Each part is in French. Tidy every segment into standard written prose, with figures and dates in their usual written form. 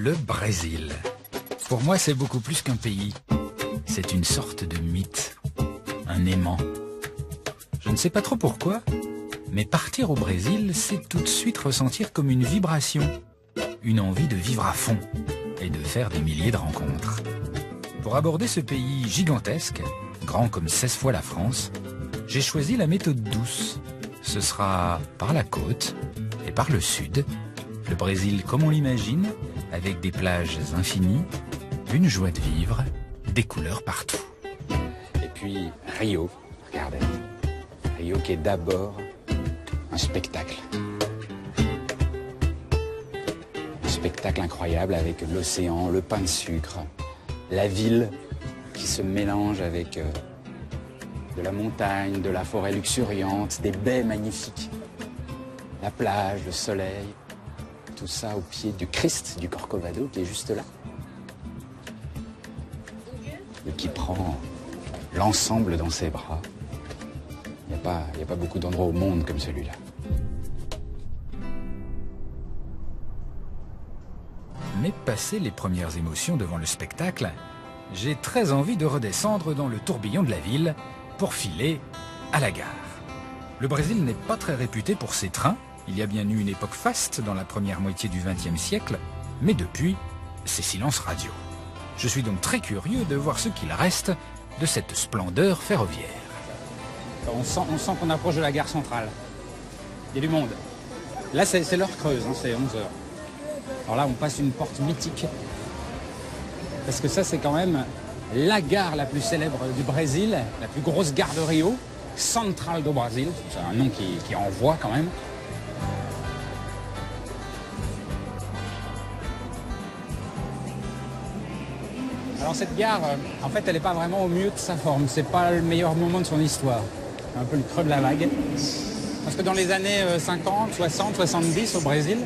Le Brésil. Pour moi, c'est beaucoup plus qu'un pays. C'est une sorte de mythe, un aimant. Je ne sais pas trop pourquoi, mais partir au Brésil, c'est tout de suite ressentir comme une vibration, une envie de vivre à fond et de faire des milliers de rencontres. Pour aborder ce pays gigantesque, grand comme 16 fois la France, j'ai choisi la méthode douce. Ce sera par la côte et par le sud, le Brésil comme on l'imagine, avec des plages infinies, une joie de vivre, des couleurs partout. Et puis Rio, regardez. Rio qui est d'abord un spectacle. Un spectacle incroyable avec l'océan, le pain de sucre, la ville qui se mélange avec de la montagne, de la forêt luxuriante, des baies magnifiques, la plage, le soleil, tout ça au pied du Christ du Corcovado qui est juste là. Et qui prend l'ensemble dans ses bras. Il n'y a pas beaucoup d'endroits au monde comme celui-là. Mais passé les premières émotions devant le spectacle, j'ai très envie de redescendre dans le tourbillon de la ville pour filer à la gare. Le Brésil n'est pas très réputé pour ses trains. Il y a bien eu une époque faste dans la première moitié du XXe siècle, mais depuis, c'est silence radio. Je suis donc très curieux de voir ce qu'il reste de cette splendeur ferroviaire. On sent qu'on approche de la gare centrale. Il y a du monde. Là, c'est l'heure creuse, hein, c'est 11 heures. Alors là, on passe une porte mythique. Parce que ça, c'est quand même la gare la plus célèbre du Brésil, la plus grosse gare de Rio, Central do Brasil. C'est un nom qui envoie quand même. Alors cette gare, en fait, elle n'est pas vraiment au mieux de sa forme. C'est pas le meilleur moment de son histoire. C'est un peu le creux de la vague. Parce que dans les années 50, 60, 70 au Brésil,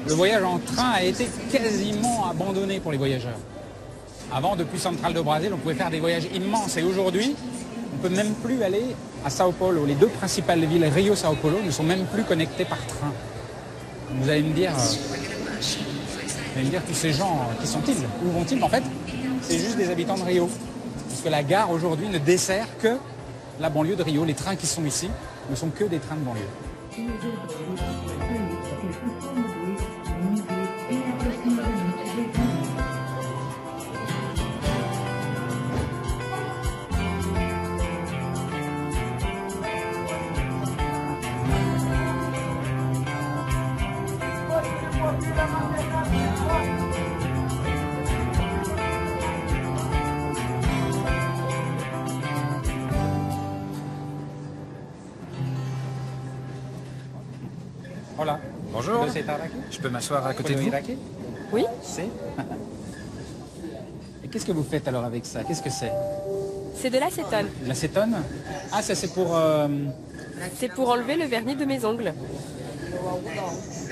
le voyage en train a été quasiment abandonné pour les voyageurs. Avant, depuis Central do Brasil, on pouvait faire des voyages immenses. Et aujourd'hui, on ne peut même plus aller à Sao Paulo. Les deux principales villes, Rio et Sao Paulo, ne sont même plus connectées par train. Vous allez me dire, tous ces gens, qui sont-ils? Où vont-ils? En fait, c'est juste des habitants de Rio. Parce que la gare, aujourd'hui, ne dessert que la banlieue de Rio. Les trains qui sont ici ne sont que des trains de banlieue. Hola. Bonjour, je peux m'asseoir à côté de vous? Oui. Et qu'est-ce que vous faites alors avec ça? Qu'est-ce que c'est? C'est de l'acétone. L'acétone? Ah, ça c'est pour... C'est pour enlever le vernis de mes ongles.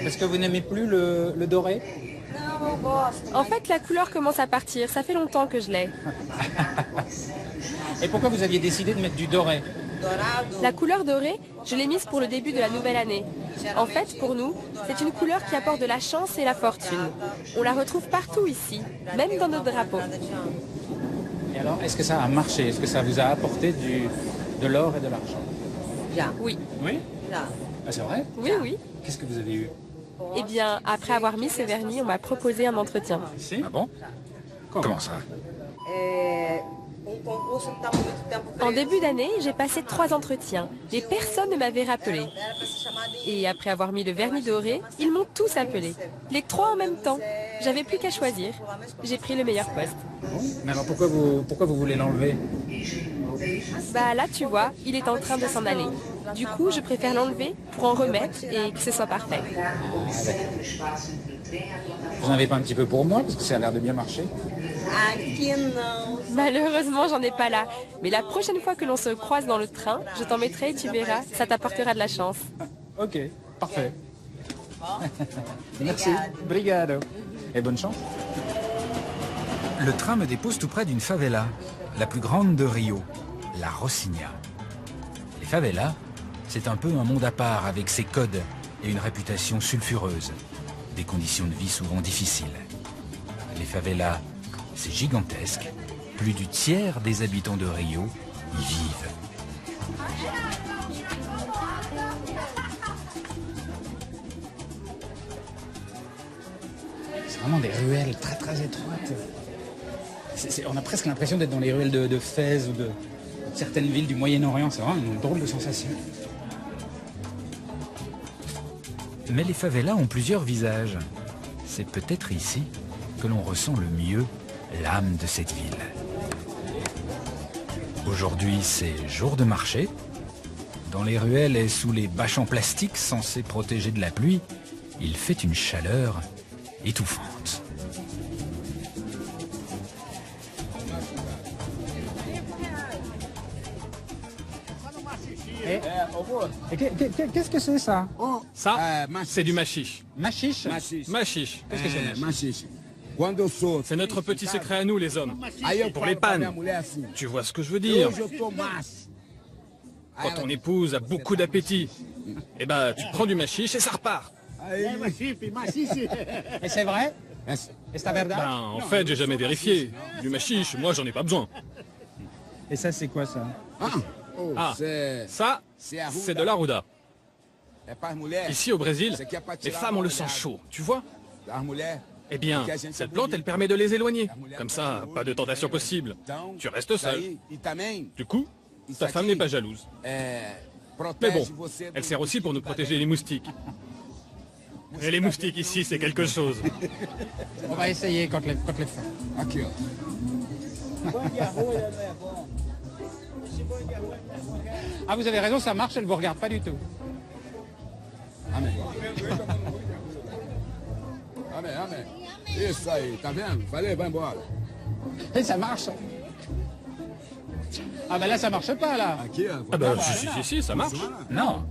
Parce que vous n'aimez plus le doré? En fait, la couleur commence à partir. Ça fait longtemps que je l'ai. Et pourquoi vous aviez décidé de mettre du doré? La couleur dorée, je l'ai mise pour le début de la nouvelle année. En fait, pour nous, c'est une couleur qui apporte de la chance et la fortune. On la retrouve partout ici, même dans nos drapeaux. Et alors, est-ce que ça a marché? Est-ce que ça vous a apporté de l'or et de l'argent? Oui. Oui? Ah, c'est vrai? Oui, oui. Qu'est-ce que vous avez eu? Eh bien, après avoir mis ce vernis, on m'a proposé un entretien. Si? Ah bon? Comment ça? En début d'année, j'ai passé 3 entretiens, mais personne ne m'avait rappelé. Et après avoir mis le vernis doré, ils m'ont tous appelé. Les 3 en même temps. J'avais plus qu'à choisir. J'ai pris le meilleur poste. Mais alors pourquoi vous voulez l'enlever? Bah là, tu vois, il est en train de s'en aller. Du coup, je préfère l'enlever pour en remettre et que ce soit parfait. Vous n'en avez pas un petit peu pour moi, parce que ça a l'air de bien marcher? Malheureusement, j'en ai pas là. Mais la prochaine fois que l'on se croise dans le train, je t'en mettrai et tu verras, ça t'apportera de la chance. Ok, parfait. Merci. Obrigado. Et bonne chance. Le train me dépose tout près d'une favela, la plus grande de Rio, la Rocinha. Les favelas, c'est un peu un monde à part avec ses codes et une réputation sulfureuse, des conditions de vie souvent difficiles. Les favelas, c'est gigantesque. Plus du tiers des habitants de Rio y vivent. C'est vraiment des ruelles très très étroites. On a presque l'impression d'être dans les ruelles de Fès ou de certaines villes du Moyen-Orient. C'est vraiment une drôle de sensation. Mais les favelas ont plusieurs visages. C'est peut-être ici que l'on ressent le mieux l'âme de cette ville. Aujourd'hui, c'est jour de marché. Dans les ruelles et sous les bâches en plastique censées protéger de la pluie, il fait une chaleur étouffante. Et qu'est-ce que c'est ça? Ça, c'est du machiche. Machiche? Machiche. Qu'est-ce que c'est machiche? C'est notre petit secret à nous, les hommes. Pour les pannes. Tu vois ce que je veux dire? Quand ton épouse a beaucoup d'appétit, eh ben, tu prends du machiche et ça repart. Et c'est vrai? C'est verdad? Ben, en fait, j'ai jamais vérifié. Du machiche, moi, j'en ai pas besoin. Et ça, c'est quoi ça? Ah, ça, c'est de la ruda. Ici, au Brésil, les femmes ont le sang chaud, tu vois? Eh bien, cette plante, elle permet de les éloigner. Comme ça, pas de tentation possible. Tu restes seul. Du coup, ta femme n'est pas jalouse. Mais bon, elle sert aussi pour nous protéger les moustiques. Et les moustiques ici, c'est quelque chose. On va essayer quand les femmes. Ah, vous avez raison, ça marche, elle ne vous regarde pas du tout. Isso aí, tá vendo? Falei, vai embora. Et ça marche. Ah ben là, ça marche pas, là. Aqui, ó. Ah bah, si, ça marche. Non.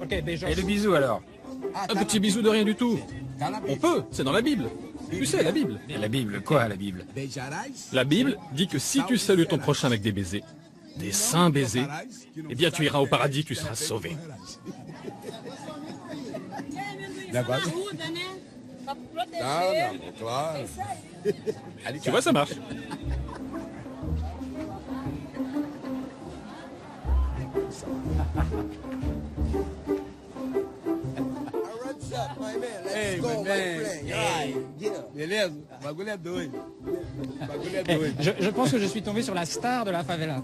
Ok, déjà. Et le bisou alors? Un petit bisou de rien du tout. On peut, c'est dans la Bible. Tu sais, la Bible. Et la Bible, quoi la Bible? Beijarás, La Bible dit que si tu salues ton prochain avec des baisers, des saints baisers, eh bien tu iras au paradis, tu seras sauvé. negócio. Não, não, claro. Tu vois, ça marche. Ei, beleza? O bagulho é doido. O bagulho é doido. Je pense que je suis tombé sur la star de la favela.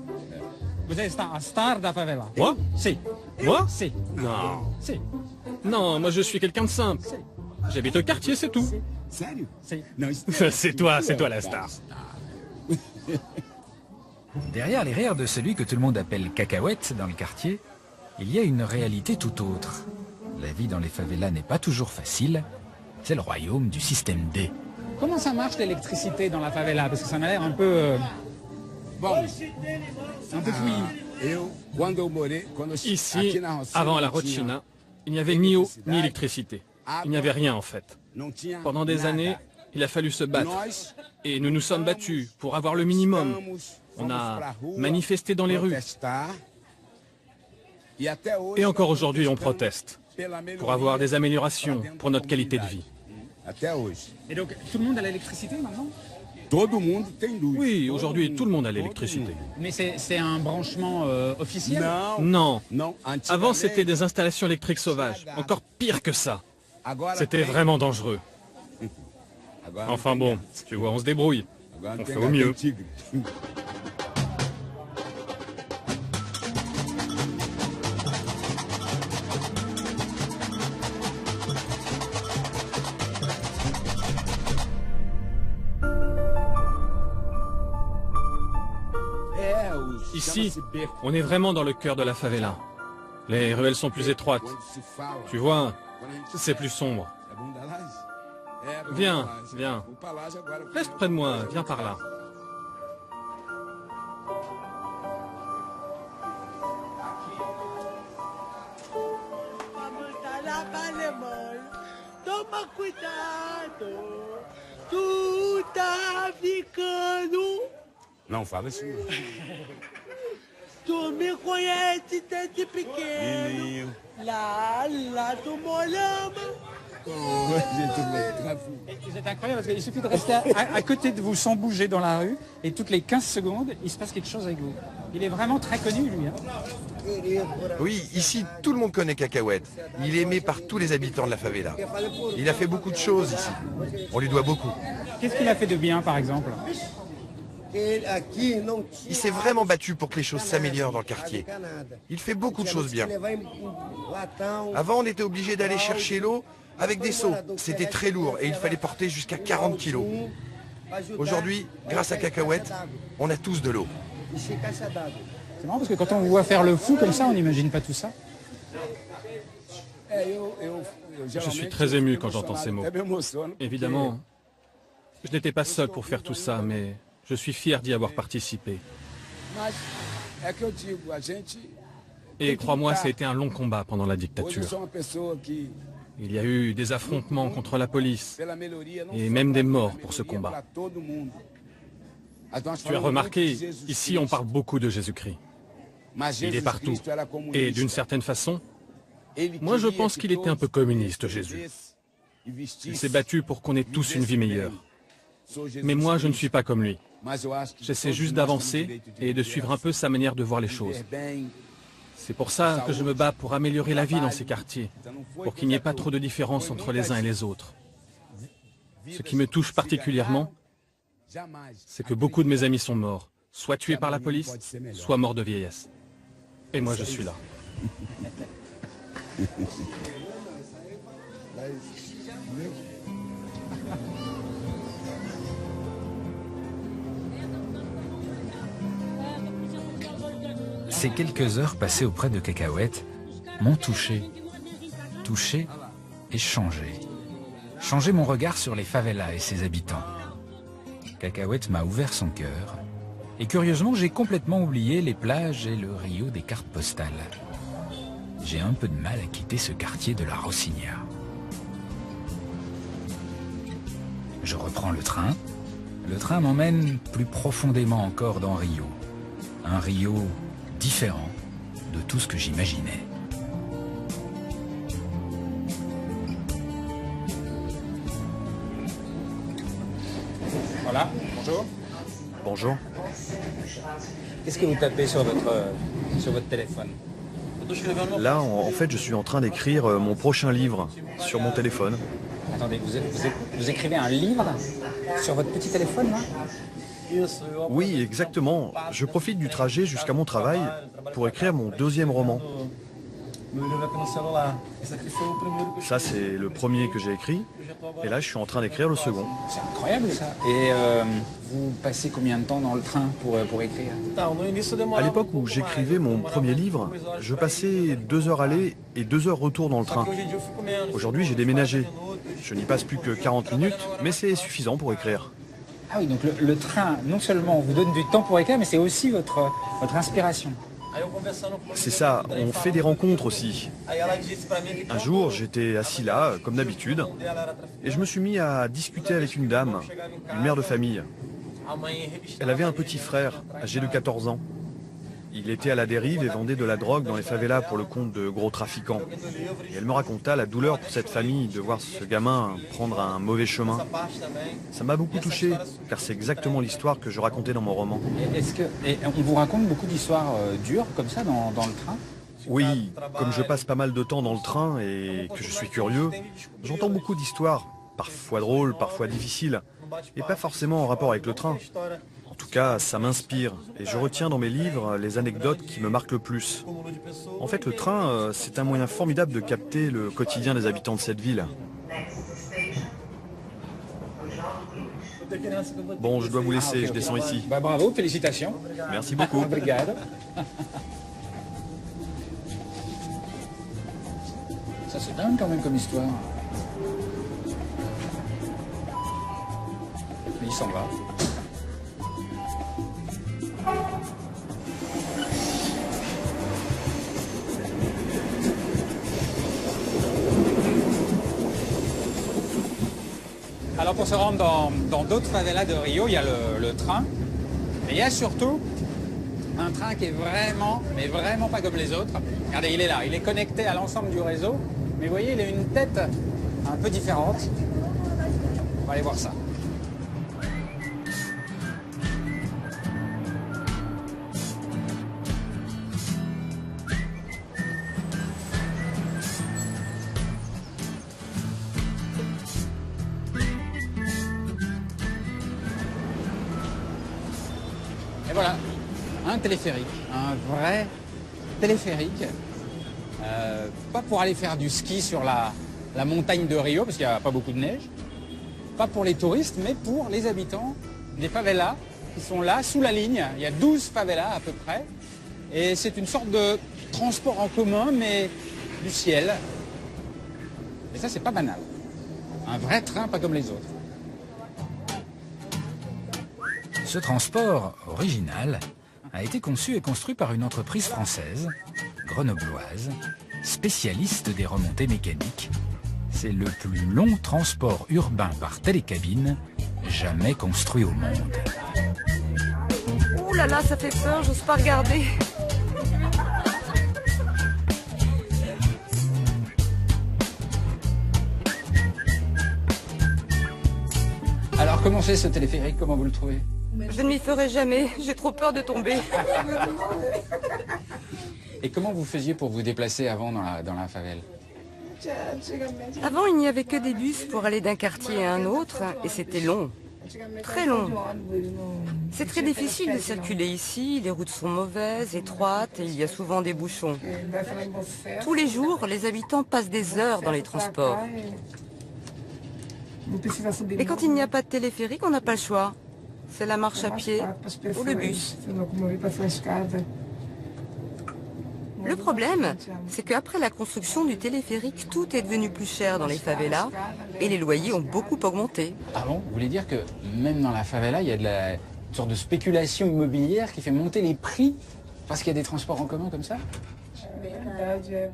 Vous êtes un star de la favela? Moi? Si. Moi? Si. Non. Si. Non, moi je suis quelqu'un de simple. J'habite au quartier, c'est tout. Sério? Si. Não, isso C'est toi la star. Derrière les rires de celui que tout le monde appelle cacahuète dans le quartier, il y a une réalité tout autre. La vie dans les favelas n'est pas toujours facile. C'est le royaume du système D. Comment ça marche l'électricité dans la favela? Parce que ça m'a l'air un peu... Bom, un peu fouillis. quando eu morei, quando eu Ici, aqui na Rocinha, avant la não tinha- Rochina, il n'y avait ni eau ni électricité. Il n'y avait rien en fait. não tinha Pendant des nada. années, il a fallu se battre. Nós Et nous nous sommes battus pour avoir le minimum. On fomos a pra rua, manifesté dans les rues. protestar, e até hoje Et encore nós aujourd'hui, on protestamos proteste pela melhoria pour avoir des améliorations pra dentro pour da notre qualité de comunidade. vie. Até hoje. Et donc, tout le monde a l'électricité maintenant? Todo mundo tem luz. Oui, Todo aujourd'hui, mundo. tout le monde a Todo l'électricité. mundo. Mais c'est un branchement officiel? Não, Non. não. Avant, c'était Antigamente, des installations électriques sauvages. Encore pire que ça. agora C'était tem- vraiment dangereux. agora não Enfin tem bon, gato. tu vois, on se débrouille. Agora não on tem fait au gato, mieux. tem tigre. É, os- Ici, chama-se beco. on est vraiment dans le cœur de la favela. Les ruelles sont plus étroites. Quando se fala, Tu vois, quando a gente c'est plus sombre. É bom da laje? É bom Viens, da laje. viens. Vou pra laje agora. Reste près de moi, viens par là. Tá lá pra Alemanha. Toma cuidado. Tu tá ficando. Não fala isso não. Tu me conhece desde pequeno. Menino. Lá tu morava. Vous êtes incroyable parce qu'il suffit de rester à côté de vous sans bouger dans la rue et toutes les 15 secondes, il se passe quelque chose avec vous. Il est vraiment très connu, lui. Hein. Oui, ici, tout le monde connaît Cacahuète. Il est aimé par tous les habitants de la favela. Il a fait beaucoup de choses ici. On lui doit beaucoup. Qu'est-ce qu'il a fait de bien, par exemple? Il s'est vraiment battu pour que les choses s'améliorent dans le quartier. Il fait beaucoup de choses bien. Avant, on était obligé d'aller chercher l'eau avec des seaux. C'était très lourd et il fallait porter jusqu'à 40 kilos. Aujourd'hui, grâce à Cacahuète, on a tous de l'eau. C'est marrant parce que quand on vous voit faire le fou comme ça, on n'imagine pas tout ça. Je suis très ému quand j'entends ces mots. Évidemment, je n'étais pas seul pour faire tout ça, mais je suis fier d'y avoir participé. Et crois-moi, ça a été un long combat pendant la dictature. Il y a eu des affrontements contre la police et même des morts pour ce combat. Tu as remarqué, ici on parle beaucoup de Jésus-Christ. Il est partout. Et d'une certaine façon, moi je pense qu'il était un peu communiste, Jésus. Il s'est battu pour qu'on ait tous une vie meilleure. Mais moi je ne suis pas comme lui. J'essaie juste d'avancer et de suivre un peu sa manière de voir les choses. C'est pour ça que je me bats pour améliorer la vie dans ces quartiers, pour qu'il n'y ait pas trop de différence entre les uns et les autres. Ce qui me touche particulièrement, c'est que beaucoup de mes amis sont morts, soit tués par la police, soit morts de vieillesse. Et moi je suis là. Ces quelques heures passées auprès de Cacahuète m'ont touché et changé. Changé mon regard sur les favelas et ses habitants. Cacahuète m'a ouvert son cœur. Et curieusement, j'ai complètement oublié les plages et le Rio des cartes postales. J'ai un peu de mal à quitter ce quartier de la Rocinha. Je reprends le train. Le train m'emmène plus profondément encore dans Rio. Un Rio différent de tout ce que j'imaginais. Voilà, bonjour. Bonjour. Qu'est-ce que vous tapez sur votre téléphone? Là, en fait, je suis en train d'écrire mon prochain livre sur mon téléphone. Attendez, vous écrivez un livre sur votre petit téléphone, là? Oui, exactement. Je profite du trajet jusqu'à mon travail pour écrire mon deuxième roman. Ça, c'est le premier que j'ai écrit. Et là, je suis en train d'écrire le second. C'est incroyable, ça. Et vous passez combien de temps dans le train pour écrire? À l'époque où j'écrivais mon premier livre, je passais 2 heures aller et 2 heures retour dans le train. Aujourd'hui, j'ai déménagé. Je n'y passe plus que 40 minutes, mais c'est suffisant pour écrire. Ah oui, donc le train, non seulement vous donne du temps pour écrire, mais c'est aussi votre inspiration. C'est ça, on fait des rencontres aussi. Un jour, j'étais assis là, comme d'habitude, et je me suis mis à discuter avec une dame, une mère de famille. Elle avait un petit frère, âgé de 14 ans. Il était à la dérive et vendait de la drogue dans les favelas pour le compte de gros trafiquants. Et elle me raconta la douleur pour cette famille de voir ce gamin prendre un mauvais chemin. Ça m'a beaucoup touché, car c'est exactement l'histoire que je racontais dans mon roman. Et on vous raconte beaucoup d'histoires dures comme ça dans le train? Oui, comme je passe pas mal de temps dans le train et que je suis curieux, j'entends beaucoup d'histoires, parfois drôles, parfois difficiles, et pas forcément en rapport avec le train. En tout cas, ça m'inspire et je retiens dans mes livres les anecdotes qui me marquent le plus. En fait, le train, c'est un moyen formidable de capter le quotidien des habitants de cette ville. Bon, je dois vous laisser, je descends ici. Bah, bravo, félicitations. Merci beaucoup. Obrigado. Ça c'est dingue quand même comme histoire. Mais il s'en va. Alors pour se rendre dans d'autres favelas de Rio, il y a le train. Et il y a surtout un train qui est vraiment, mais vraiment pas comme les autres. Regardez, il est là, il est connecté à l'ensemble du réseau. Mais vous voyez, il a une tête un peu différente. On va aller voir ça. Et voilà, un téléphérique, un vrai téléphérique. Pas pour aller faire du ski sur la montagne de Rio, parce qu'il n'y a pas beaucoup de neige. Pas pour les touristes, mais pour les habitants des favelas qui sont là, sous la ligne. Il y a 12 favelas à peu près. Et c'est une sorte de transport en commun, mais du ciel. Et ça, c'est pas banal. Un vrai train, pas comme les autres. Ce transport original a été conçu et construit par une entreprise française, grenobloise, spécialiste des remontées mécaniques. C'est le plus long transport urbain par télécabine jamais construit au monde. Ouh là là, ça fait peur, j'ose pas regarder. Alors, comment c'est ce téléphérique? Comment vous le trouvez? Je ne m'y ferai jamais, j'ai trop peur de tomber. Et comment vous faisiez pour vous déplacer avant dans la favela? Avant, il n'y avait que des bus pour aller d'un quartier à un autre, et c'était long. Très long. C'est très difficile de circuler ici, les routes sont mauvaises, étroites, et il y a souvent des bouchons. Tous les jours, les habitants passent des heures dans les transports. Et quand il n'y a pas de téléphérique, on n'a pas le choix. C'est la marche à pied ou le bus. Le problème, c'est qu'après la construction du téléphérique, tout est devenu plus cher dans les favelas et les loyers ont beaucoup augmenté. Ah bon? Vous voulez dire que même dans la favela, il y a une sorte de spéculation immobilière qui fait monter les prix parce qu'il y a des transports en commun comme ça?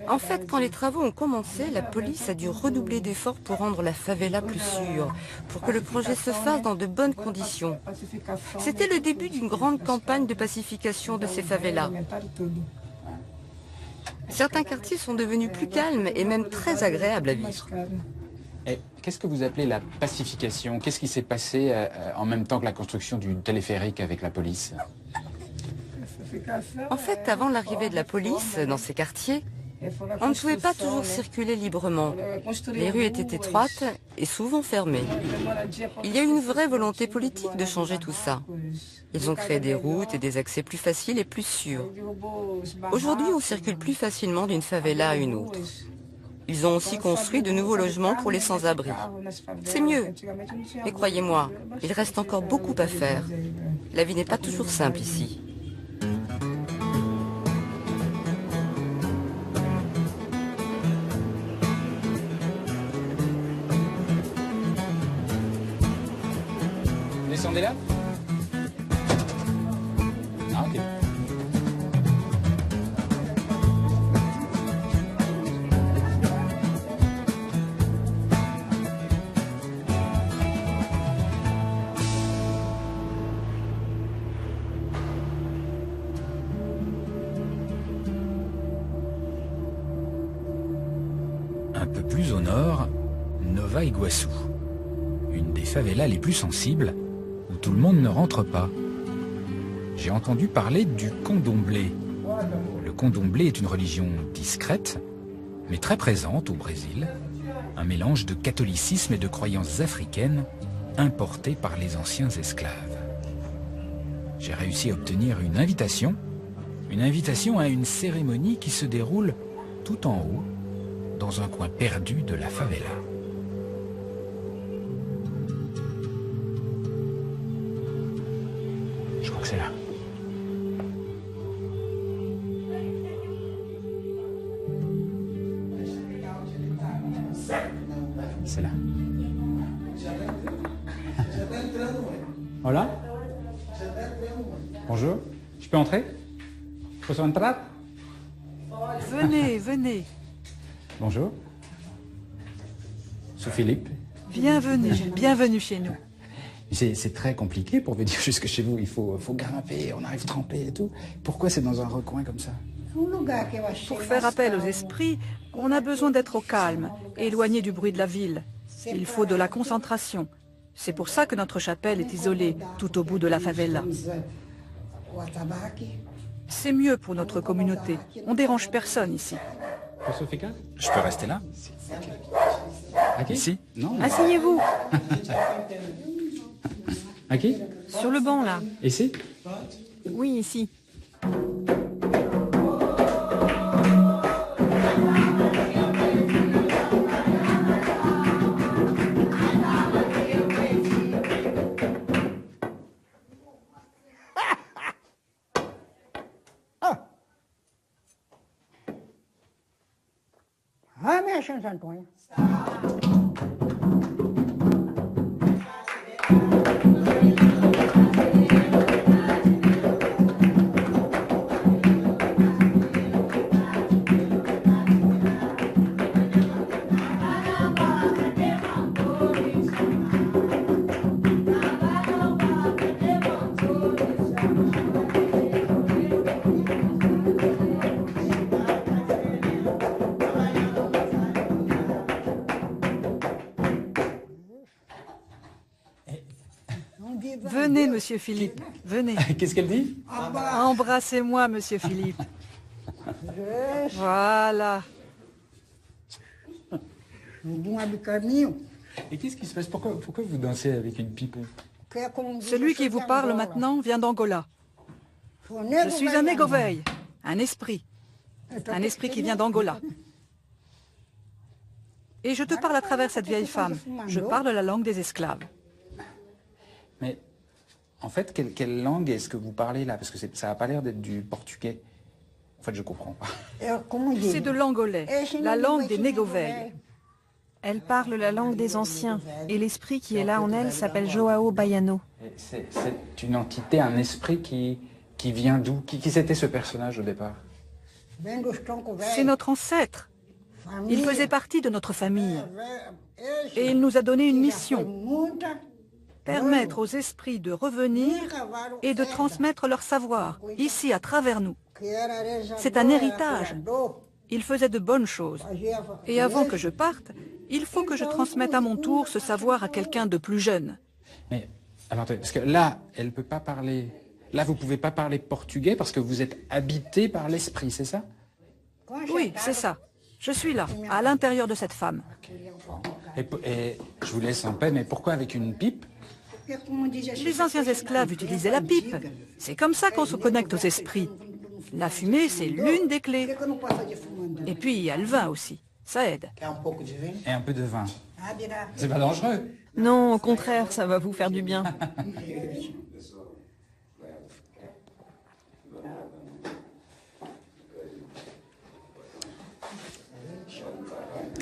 En fait, quand les travaux ont commencé, la police a dû redoubler d'efforts pour rendre la favela plus sûre, pour que le projet se fasse dans de bonnes conditions. C'était le début d'une grande campagne de pacification de ces favelas. Certains quartiers sont devenus plus calmes et même très agréables à vivre. Et qu'est-ce que vous appelez la pacification? Qu'est-ce qui s'est passé en même temps que la construction du téléphérique avec la police? En fait, avant l'arrivée de la police dans ces quartiers, on ne pouvait pas toujours circuler librement. Les rues étaient étroites et souvent fermées. Il y a eu une vraie volonté politique de changer tout ça. Ils ont créé des routes et des accès plus faciles et plus sûrs. Aujourd'hui, on circule plus facilement d'une favela à une autre. Ils ont aussi construit de nouveaux logements pour les sans-abri. C'est mieux. Mais croyez-moi, il reste encore beaucoup à faire. La vie n'est pas toujours simple ici. Descendez là? Ah, ok. Un peu plus au nord, Nova Iguaçu, une des favelas les plus sensibles, où tout le monde ne rentre pas. J'ai entendu parler du candomblé. Le candomblé est une religion discrète, mais très présente au Brésil, un mélange de catholicisme et de croyances africaines importées par les anciens esclaves. J'ai réussi à obtenir une invitation à une cérémonie qui se déroule tout en haut, dans un coin perdu de la favela. Je crois que c'est là. C'est là. Hola. Bonjour. Je peux entrer? Posso entrar? Venez, venez. Bonjour. Sou Philippe. Bienvenue, bienvenue chez nous. C'est très compliqué pour venir jusque chez vous. Il faut grimper, on arrive trempé et tout. Pourquoi c'est dans un recoin comme ça? Pour faire appel aux esprits, on a besoin d'être au calme, éloigné du bruit de la ville. Il faut de la concentration. C'est pour ça que notre chapelle est isolée, tout au bout de la favela. C'est mieux pour notre communauté. On dérange personne ici. Je peux rester là? Ici? Non. Asseyez-vous. À qui? Sur le banc, là. Ici? Oui, ici. Ah, minha Santo Antônio. Venez, monsieur Philippe, venez. Qu'est-ce qu'elle dit? Embrassez-moi, monsieur Philippe. Voilà. Et qu'est-ce qui se passe? Pourquoi vous dansez avec une pipe? Celui qui vous parle maintenant vient d'Angola. Je suis un Negoveil, un esprit qui vient d'Angola. Et je te parle à travers cette vieille femme. Je parle la langue des esclaves. Mais en fait, quelle langue est-ce que vous parlez là? Parce que ça n'a pas l'air d'être du portugais. En fait, je comprends pas. C'est de l'angolais, la langue des Negoveil. Elle parle la langue des anciens, et l'esprit qui est là en elle s'appelle Joao Baiano. C'est une entité, un esprit qui vient d'où? Qui c'était ce personnage au départ? C'est notre ancêtre. Il faisait partie de notre famille. Et il nous a donné une mission. Permettre aux esprits de revenir et de transmettre leur savoir, ici, à travers nous. C'est un héritage. Il faisait de bonnes choses. Et avant que je parte, il faut que je transmette à mon tour ce savoir à quelqu'un de plus jeune. Mais, alors, parce que là, elle peut pas parler... Là, vous pouvez pas parler portugais parce que vous êtes habité par l'esprit, c'est ça? Oui, c'est ça. Je suis là, à l'intérieur de cette femme. Et je vous laisse en paix, mais pourquoi avec une pipe? Les anciens esclaves utilisaient la pipe. C'est comme ça qu'on se connecte aux esprits. La fumée, c'est l'une des clés. Et puis, il y a le vin aussi. Ça aide. Et un peu de vin. C'est pas dangereux? Non, au contraire, ça va vous faire du bien.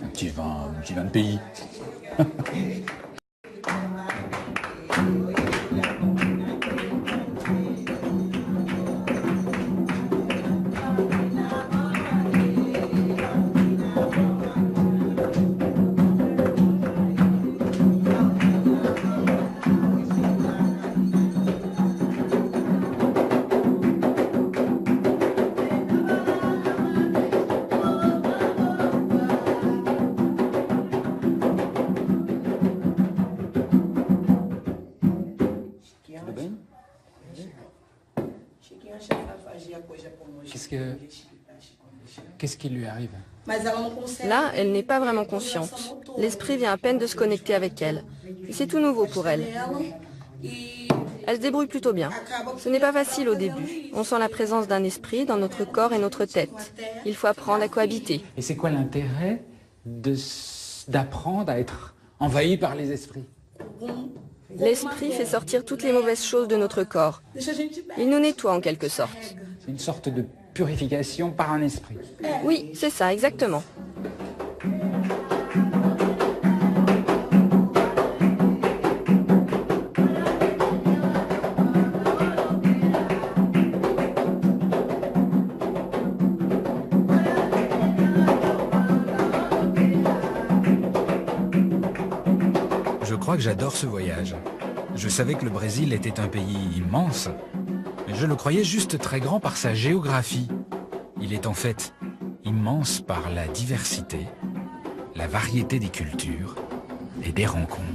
Un petit vin de pays. Qu'est-ce qui lui arrive? Là, elle n'est pas vraiment consciente. L'esprit vient à peine de se connecter avec elle. C'est tout nouveau pour elle. Elle se débrouille plutôt bien. Ce n'est pas facile au début. On sent la présence d'un esprit dans notre corps et notre tête. Il faut apprendre à cohabiter. Et c'est quoi l'intérêt d'apprendre à être envahi par les esprits? L'esprit fait sortir toutes les mauvaises choses de notre corps. Il nous nettoie en quelque sorte. C'est une sorte de purification par un esprit. Oui, c'est ça, exactement. Je crois que j'adore ce voyage. Je savais que le Brésil était un pays immense, mais je le croyais juste très grand par sa géographie. Il est en fait immense par la diversité, la variété des cultures et des rencontres.